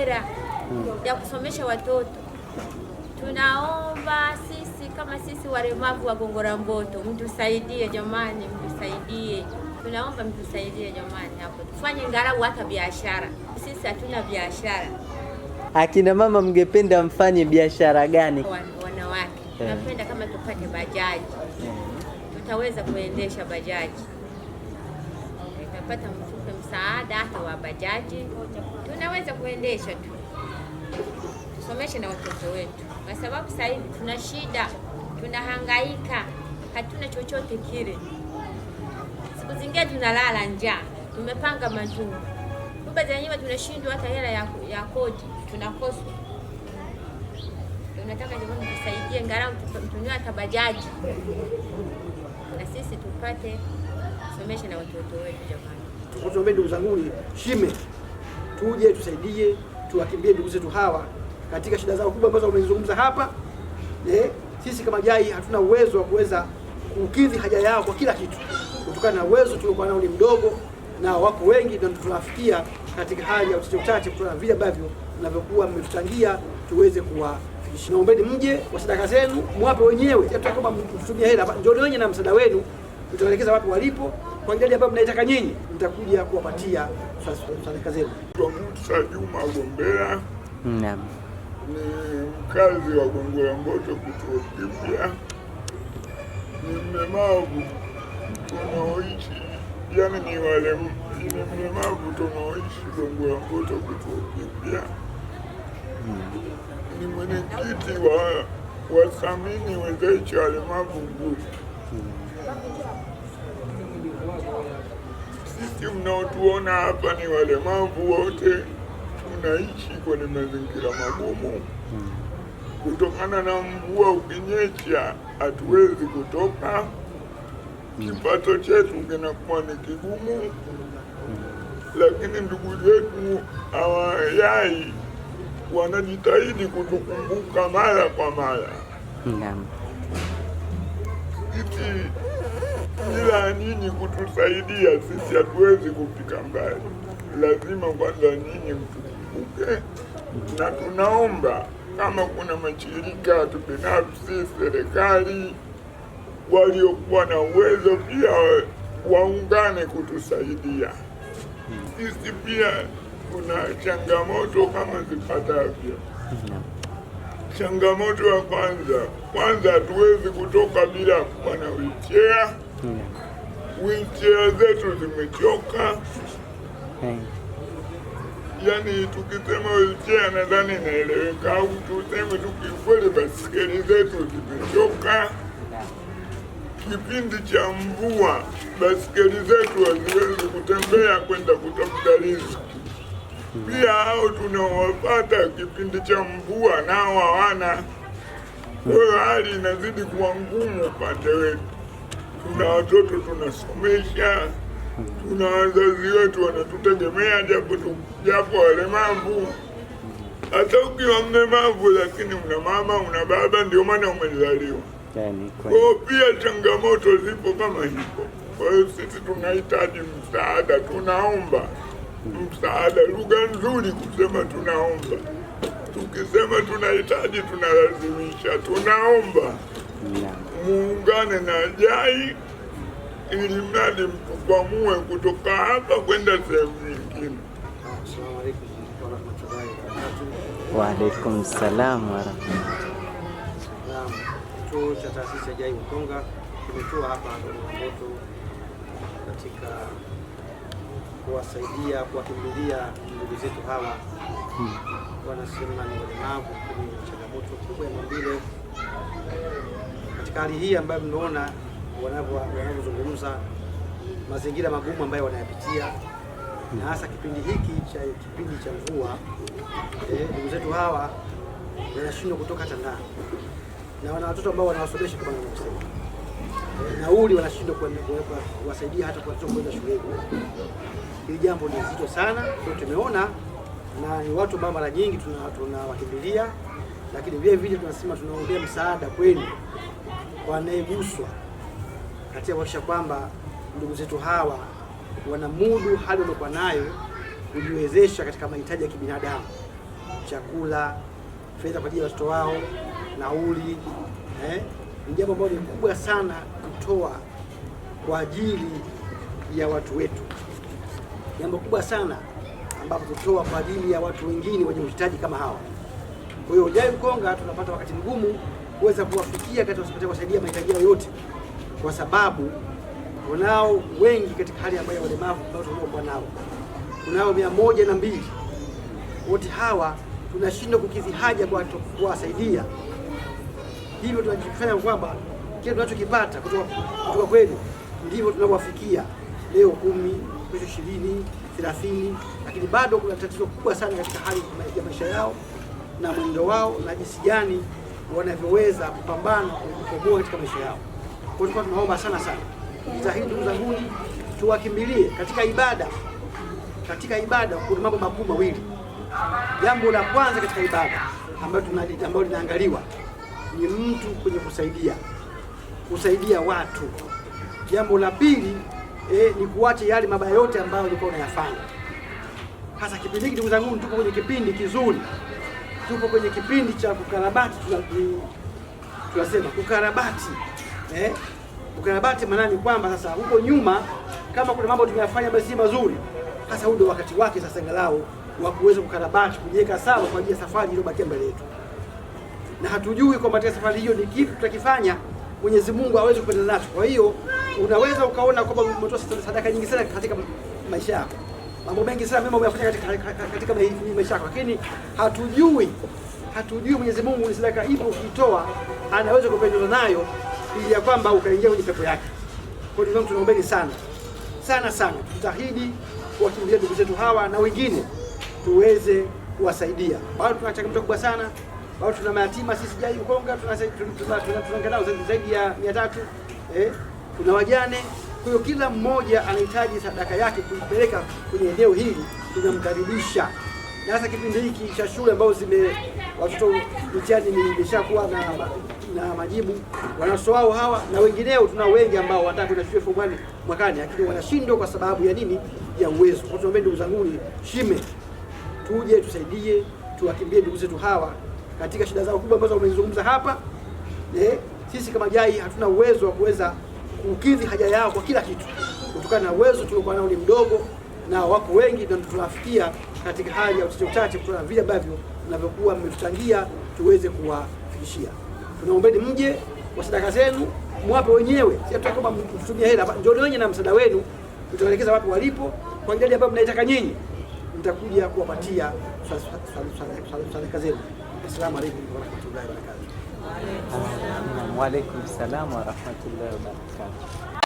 hela ya kusomesha watoto. Tunaomba kama sisi walemavu wa Gongo la Mboto, mtusaidie jamani, mtusaidie. Tunaomba mtusaidie jamani, hapo tufanye ngalau hata biashara. Sisi hatuna biashara. Akina mama mngependa mfanye biashara gani? Wanawake tunapenda kama tupate bajaji, tutaweza kuendesha bajaji. Tutapata msaada hata wa bajaji, tunaweza kuendesha tu, tusomeshe na watoto wetu, kwa sababu sasa hivi tuna shida, tunahangaika, hatuna chochote kile. Siku zingine tunalala njaa, tumepanga majumba, kumbe zenyewe tunashindwa hata hela ya kodi, tunakosa. Tunataka jamani tusaidie, ngalau tutunue hata bajaji na sisi tupate kusomesha na watoto wetu jamani. Tuombe ndugu zangu shime, tuje tusaidie, tuwakimbie ndugu zetu hawa katika shida zao kubwa ambazo wamezungumza hapa. Sisi kama JAI hatuna uwezo wa kuweza kukidhi haja yao kwa kila kitu, kutokana na uwezo tuliokuwa nao ni mdogo, na wapo wengi na tunawafikia katika hali ya uchache kutokana na vile ambavyo tunavyokuwa mmetuchangia tuweze kuwafikisha. Naombeni mje kwa sadaka zenu, mwape wenyewe, kama mtumie hela, ndio wenyewe na msaada wenu tutaelekeza watu walipo kwa idadi ambayo mnaitaka nyinyi, mtakuja kuwapatia sadaka zenu. Musa Juma Gombea, naam, ni mkazi wa Gongo la Mboto kituo kipya. Ni mlemavu tunaoishi, yani ni mlemavu tunaoishi Gongo la Mboto kituo kipya. Ni mwenyekiti wa wathamini wezesha walemavu group. Sisi mnaotuona hapa ni walemavu wote, tunaishi kwenye mazingira magumu. Kutokana na mvua ukinyesha hatuwezi kutoka, kipato chetu kinakuwa ni kigumu, lakini ndugu zetu hawa JAI wanajitahidi kutukumbuka mara kwa mara. Sisi bila nyinyi kutusaidia sisi hatuwezi kufika mbali. Lazima kwanza nyinyi mtukumbuke, na tunaomba kama kuna mashirika binafsi, serikali, waliokuwa na uwezo pia waungane kutusaidia. Sisi pia kuna changamoto kama zifuatavyo. Changamoto ya kwanza hatuwezi kutoka bila kuwa na wheelchair. Wheelchair zetu zimechoka. Yani tukisema wheelchair nadhani inaeleweka, au tuseme tukikweli basikeli zetu zimechoka. Kipindi cha mvua basikeli zetu haziwezi kutembea kwenda kutafuta riziki. Pia hao tunaowapata kipindi cha mvua nao hawana. Kwa hiyo hali inazidi kuwa ngumu upande wetu. Tuna watoto tunasomesha, tuna wazazi wetu wanatutegemea japo walemavu. Hata ukiwa mlemavu lakini una mama, una baba, ndio maana umezaliwa. Kwa hiyo pia changamoto zipo kama hivyo. Kwa hiyo sisi tunahitaji msaada, tunaomba msaada. Lugha nzuri kusema tunaomba. Tukisema tunahitaji tunalazimisha. Tunaomba muungane na JAI ili mradi mtukwamue kutoka hapa kwenda sehemu nyingine. Asalamu alaykum wa rahmatullahi wa barakatuh. Wa alaykum salaam wa rahmatullahi. Kituo cha taasisi ya JAI Ukonga kimetua hapa Gongo la Mboto katika kuwasaidia, kuwakimbilia ndugu zetu hawa wanasema ni walemavu kwenye changamoto kubwa ya maumbile. Katika hali hii ambayo mnaona wanavyozungumza, mazingira magumu ambayo wanayapitia, na hasa kipindi cha mvua, ndugu zetu hawa wanashindwa kutoka tandani, na wana watoto ambao wanawasomesha kama wanavyosema, nauli wanashindwa kuwasaidia hata kwa watoto kwenda shuleni. Hili jambo ni zito sana, kwa tumeona, na ni watu ambao mara nyingi tunawakimbilia, lakini vile vile tunasema tunaombea msaada kwenu wanayeguswa katika kuhakikisha kwamba ndugu zetu hawa wanamudu hali waliokuwa nayo, kujiwezesha katika mahitaji ya kibinadamu. chakula, fedha kwa ajili ya watoto wao, nauli. Ni jambo ambalo ni kubwa sana kutoa kwa ajili ya watu wetu, jambo kubwa sana ambapo kutoa kwa ajili ya watu wengine wenye uhitaji kama hawa. Kwa hiyo Jai Mkonga tunapata wakati mgumu kuweza kuwafikia katika kusaidia mahitaji yao yote, kwa sababu kunao wengi katika hali ambayo walemavu ambao tunaokuwa nao, kunao 102. Wote hawa tunashindwa kukidhi haja kwa kuwasaidia. Hivyo tunajifanya kwamba kile tunachokipata kutoka kwenu ndivyo tunawafikia. Leo 10, kesho 20, 30, lakini bado kuna tatizo kubwa sana katika hali ya maisha yao na mwendo wao na jinsi gani wanavyoweza kupambana kukomboa katika maisha yao. Kwa hiyo tunaomba sana jitahidi ndugu zangu, tuwakimbilie katika ibada. Katika ibada kuna mambo makubwa mawili. Jambo la kwanza katika ibada ambalo linaangaliwa ni mtu kwenye kusaidia watu. Jambo la pili ni kuacha yale mabaya yote ambayo ulikuwa unayafanya. Hasa kipindi hiki ndugu zangu, tupo kwenye kipindi kizuri, tupo kwenye kipindi cha kukarabati. Tunasema kukarabati. Kukarabati maana ni kwamba sasa huko nyuma kama kuna mambo tumeyafanya basi mazuri, sasa huu ndio wakati wake sasa angalau wa kuweza kukarabati, kujiweka sawa kwa ajili ya safari iliyobakia mbele yetu. Na hatujui kwamba katika safari hiyo ni kipi tutakifanya Mwenyezi Mungu aweze kupendana nacho. Kwa hiyo unaweza ukaona kwamba umetoa sadaka nyingi sana katika maisha yako, mambo mengi sana mema umeyafanya katika maisha yako, lakini hatujui Mwenyezi Mungu ni sadaka ipo ukitoa anaweza kupendana nayo ili ya kwamba ukaingia kwenye pepo yake. Kwa hiyo tunaombeni sana tujitahidi kuwakimbilia ndugu zetu hawa na wengine tuweze kuwasaidia. Bado tuna changamoto kubwa sana, bado tuna mayatima sisi Jai Mkonga tunaangalau zaidi ya 300, tuna wajane. Kwa hiyo kila mmoja anahitaji sadaka yake kuipeleka kwenye eneo hili, tunamkaribisha. Na sasa kipindi hiki cha shule ambao watoto mitihani imeshakuwa na majibu, wanasoa wao hawa na wengineo, tunao wengi ambao wanataka kwenda shule form 1 mwakani, lakini wanashindwa kwa sababu ya nini? Ya uwezo. Kwa hiyo tunaomba ndugu zangu, shime tuje tusaidie, tuwakimbie ndugu zetu hawa katika shida zao kubwa ambazo wamezungumza hapa. Sisi kama Jai hatuna uwezo wa kuweza kukidhi haja yao kwa kila kitu, kutokana na uwezo tuliokuwa nao ni mdogo, na wako wengi na tunawafikia katika hali ya uchache kutokana na vile ambavyo tunavyokuwa mmetuchangia tuweze kuwafikishia. Tunaombeni mje kwa sadaka zenu, mwape wenyewe, si tutaka kama mtumie hela, ndio wenyewe na msaada wenu tutaelekeza watu walipo kwa idadi ambayo mnaitaka nyinyi, mtakuja kuwapatia sadaka zenu. Asalamu alaykum wa rahmatullahi wa barakatuh. Wa alaykum salaam wa rahmatullahi wa barakatuh.